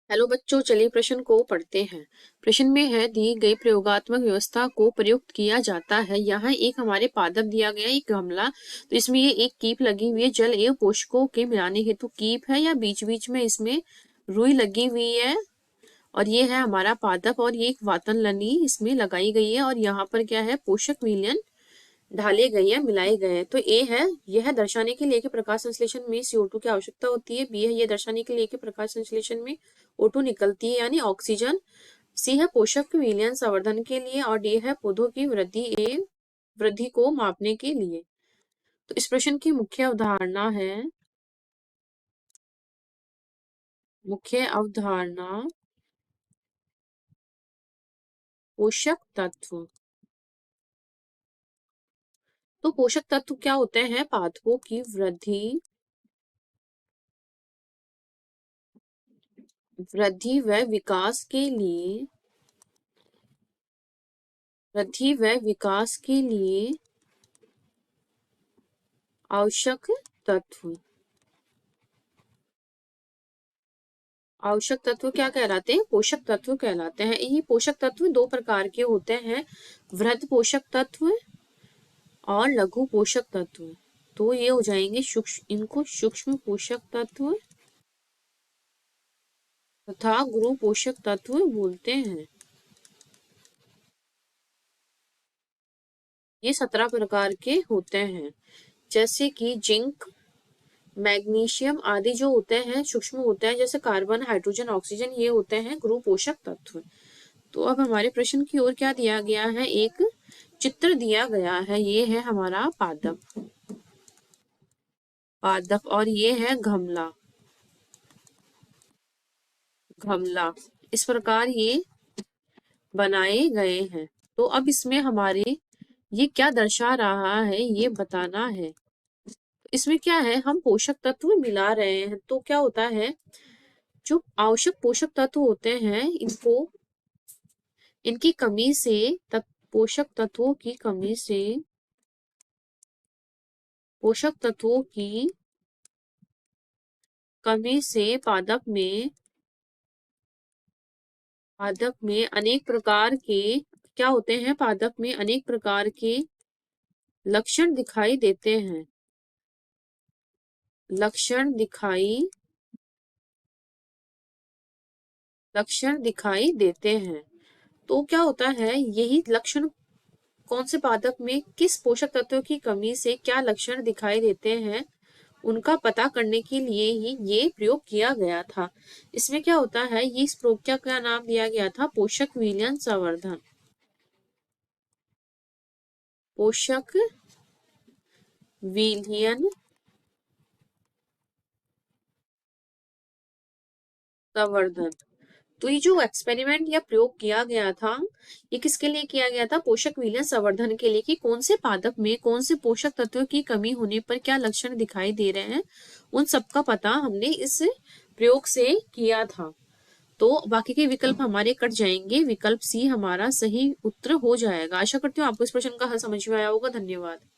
Hello बच्चों, चलिए प्रश्न को पढ़ते हैं। प्रश्न में है दी गई प्रयोगात्मक व्यवस्था को प्रयुक्त किया जाता है। यहाँ एक हमारे पादप दिया गया, एक गमला। तो इसमें ये एक कीप लगी हुई है, जल एवं पोषकों के मिलाने हेतु कीप है या बीच बीच में इसमें रुई लगी हुई है। और ये है हमारा पादप और ये एक वातन लनी इसमें लगाई गई है। और यहाँ पर क्या है, पोषक विलयन ढाले गए हैं, मिलाए गए हैं। तो ए है, यह दर्शाने के लिए कि प्रकाश संश्लेषण में CO2 की आवश्यकता होती है। बी है, यह दर्शाने के लिए कि प्रकाश संश्लेषण में O2 निकलती है यानी ऑक्सीजन। सी है, पोषक विलयन संवर्धन के लिए। और डी है, पौधों की वृद्धि को मापने के लिए। तो इस प्रश्न की मुख्य अवधारणा है, पोषक तत्व। तो पोषक तत्व क्या होते हैं? पादपों की वृद्धि व विकास के लिए आवश्यक तत्व। आवश्यक तत्व क्या कहलाते हैं? पोषक तत्व कहलाते हैं। ये पोषक तत्व दो प्रकार के होते हैं, वृहद पोषक तत्व और लघु पोषक तत्व। तो ये हो जाएंगे इनको सूक्ष्म पोषक तत्व तथा गुरु पोषक तत्व बोलते हैं। ये 17 प्रकार के होते हैं, जैसे कि जिंक, मैग्नीशियम आदि जो होते हैं सूक्ष्म होते हैं, जैसे कार्बन, हाइड्रोजन, ऑक्सीजन, ये होते हैं गुरु पोषक तत्व। तो अब हमारे प्रश्न की ओर क्या दिया गया है, एक चित्र दिया गया है। ये है हमारा पादप और ये है गमला। इस प्रकार ये बनाए गए हैं। तो अब इसमें हमारे ये क्या दर्शा रहा है ये बताना है। इसमें क्या है, हम पोषक तत्व मिला रहे हैं। तो क्या होता है, जो आवश्यक पोषक तत्व होते हैं इनकी कमी से पोषक तत्वों की कमी से पादप में अनेक प्रकार के क्या होते हैं, पादप में अनेक प्रकार के लक्षण दिखाई देते हैं। लक्षण दिखाई देते हैं। तो क्या होता है, यही लक्षण कौन से पादप में किस पोषक तत्व की कमी से क्या लक्षण दिखाई देते हैं, उनका पता करने के लिए ही ये प्रयोग किया गया था। इसमें क्या होता है, ये इस प्रयोग का क्या नाम दिया गया था, पोषक विलयन संवर्धन। पोषक विलयन संवर्धन। तो ये जो एक्सपेरिमेंट या प्रयोग किया गया था, ये किसके लिए किया गया था? पोषक विलयन संवर्धन के लिए, कि कौन से पादप में कौन से पोषक तत्व की कमी होने पर क्या लक्षण दिखाई दे रहे हैं, उन सबका पता हमने इस प्रयोग से किया था। तो बाकी के विकल्प हमारे कट जाएंगे, विकल्प सी हमारा सही उत्तर हो जाएगा। आशा करती हूँ आपको इस प्रश्न का हल समझ में आया होगा। धन्यवाद।